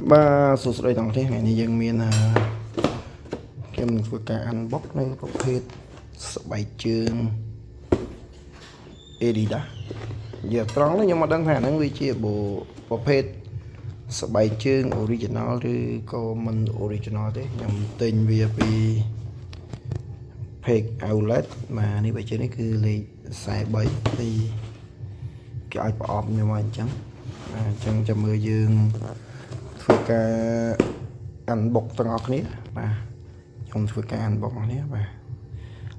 Ba số sợi tổng thế ngày này dân miền kem với cả ăn bóc này bóc hết bảy chương Adidas giờ trắng đấy nhưng mà đang hàng nó vì chia bộ bóc hết bảy chương original thì có mình original thế nhằm tên VIP page outlet mà này bảy chương này cứ lấy xài bảy thì cái iPod nhưng mà chẳng chẳng cho mưa dương với cả ăn bột tầng ngọt này và trong với cả ăn bột này và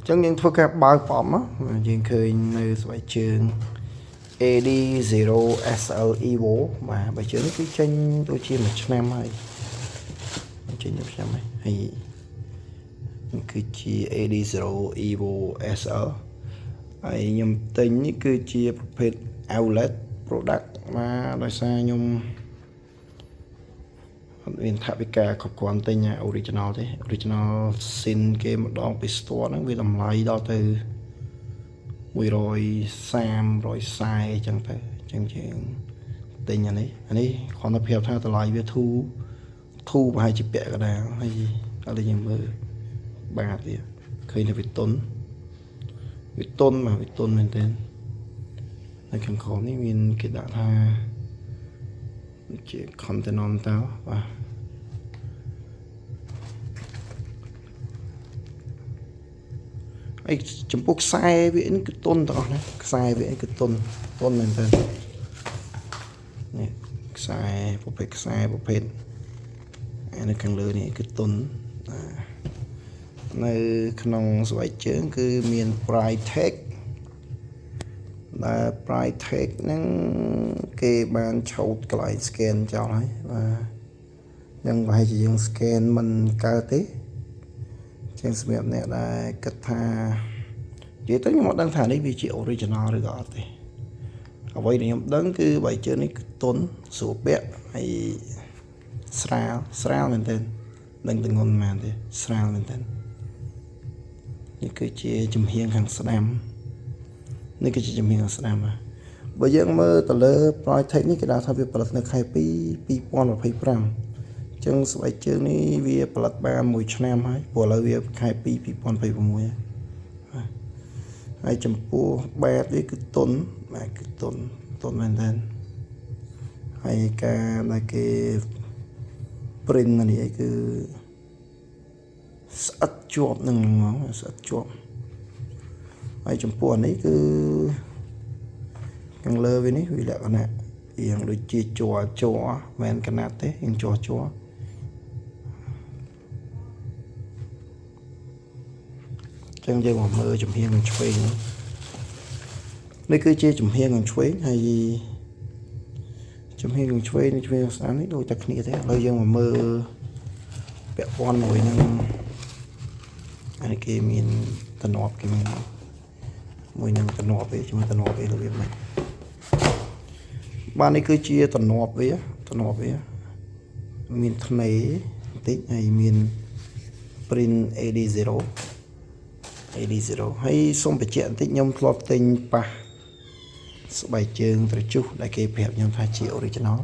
chẳng những với cả bao phẩm á mà dương khơi nơi bài trường AD0 SL Evo mà bài trường cái tranh tôi chia 1 năm hay trên 1 năm hay cứ chia AD0 Evo SL ấy nhầm tính cứ chiaประเภท outlet product màដោយសារខ្ញុំមានថាវិការគ្រប់គ្រាន់ទិញ original ទេ original sin គេម្ដងពី store ហ្នឹងវាតម្លៃដល់ទៅ130 140អញ្ចឹងទៅអញ្ចឹងជាងទិញអានេះគ្រាន់តែប្រាប់ថាតម្លៃវាធូរប្រហែលជាពាក់កណ្ដាលហើយឥឡូវយើងមើលបាទទៀតឃើញថាវាតុនមែនទេនៅខាងក្រោមនេះមានគេដាក់ថាជា Continental បាទហើយចំពោះខ្សែវានេះគឺតុនទាំងអស់ណាខ្សែវាគឺតុនមែនទេនេះខ្សែប្រភេទនៅខាងលើនេះគឺតុននៅក្នុងស្បែកជើងគឺមាន Price Tag ដែល Price Tag ហ្នឹងគេបានឆោតកន្លែង scan ចោលហើយបាទយ៉ាងប្រហែលជាយើង scan មិនកើតទេចឹងសម្រាប់អ្នកដែលគិតថានិយាយទៅខ្ញុំអត់ដឹងថានេះវាជា original ឬក៏អត់ទេអ្វីដែលខ្ញុំដឹងគឺបែបជើងនេះគឺតុនស្រួលពាក់ហើយស្រាលមែនទែននឹងទម្ងន់មែនទេស្រាលមែនទែននេះគឺជាចំហៀងខាងស្ដាំនេះគឺជាចំហៀងខាងស្ដាំបើយើងមើលទៅលើ Price Tag នេះគេដាក់ថាវាផលិតនៅខែ2 2025ចឹងស្បែកជើងនេះវាផលិតបាន1ឆ្នាំហើយព្រោះឥឡូវវាខែ2 2026ហើយចំពោះបែបនេះគឺតុនបាទគឺតុនមែនតើហើយការដែលគេ print នេះគឺស្អិតជាប់នឹងហ្មងស្អិតជាប់ហើយចំពោះនេះគឺខាងលើវានេះវាលក្ខណៈយ៉ាងដូចជាជ័រមិនមែនកណាត់ទេយ៉ាងជ័រចឹងយើងមកមើលចំហៀងខាងឆ្វេងនេះគឺជាចំហៀងខាងឆ្វេងហើយចំហៀងខាងឆ្វេងនេះឆ្វេងស្ដាំនេះដូចតែគ្នាទេឥឡូវយើងមកមើលពាក់ព័ន្ធមួយនឹងហើយគេមានតំណប់គេមានមួយនឹងតំណប់វាជាមួយតំណប់វារបៀបម៉េចបាទនេះគឺជាតំណប់វាមានថ្នេរបន្តិចហើយមាន print AD0 ហើយសូមបញ្ជាក់បន្តិចខ្ញុំធ្លាប់ទិញប៉ះស្បែកជើងត្រចុះដែលគេប្រាប់ខ្ញុំថាជា original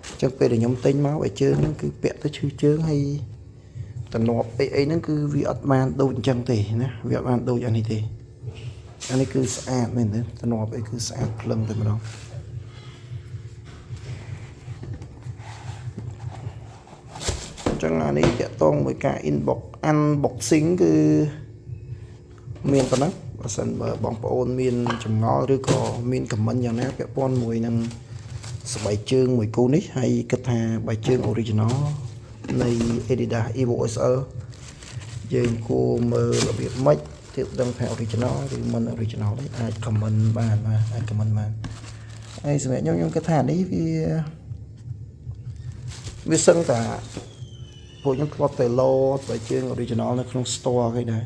អញ្ចឹងពេលដែលខ្ញុំទិញមកបែកជើងហ្នឹងគឺពាក់ទៅឈឺជើងហើយតំណប់អីហ្នឹងគឺវាអត់បានដូចអញ្ចឹងទេណាវាអត់បានដូចអានេះទេអានេះគឺស្អាតមែនទេតំណប់អីគឺស្អាតភ្លឹងតែម្ដងអញ្ចឹងអានេះតាក់ទងមួយការ unboxing គឺមានប៉ុណ្ណឹងបើសិនបើបងប្អូនមានចម្ងល់ឬក៏មានខមមិនយ៉ាងណាពាក់ព័ន្ធមួយនឹងស្បែកជើងមួយគូនេះហើយគិតថាស្បែកជើង original នៃ Adidas Evo SL យើងគួរមើលរបៀបម៉េចទើបដឹងថា original ឬមិន original ទេអាច comment បានហើយសម្រាប់ខ្ញុំគិតថានេះវាសឹងតែពួកខ្ញុំធ្លាប់តែលោស្បែកជើង original នៅក្នុង store គេដែរ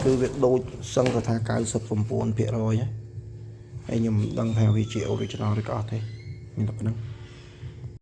គឺវាដូចសឹងថា 99% ហើយខ្ញុំមិនដឹងថាវាជា original ឬក៏អត់ទេមានតែប៉ុណ្្នឹង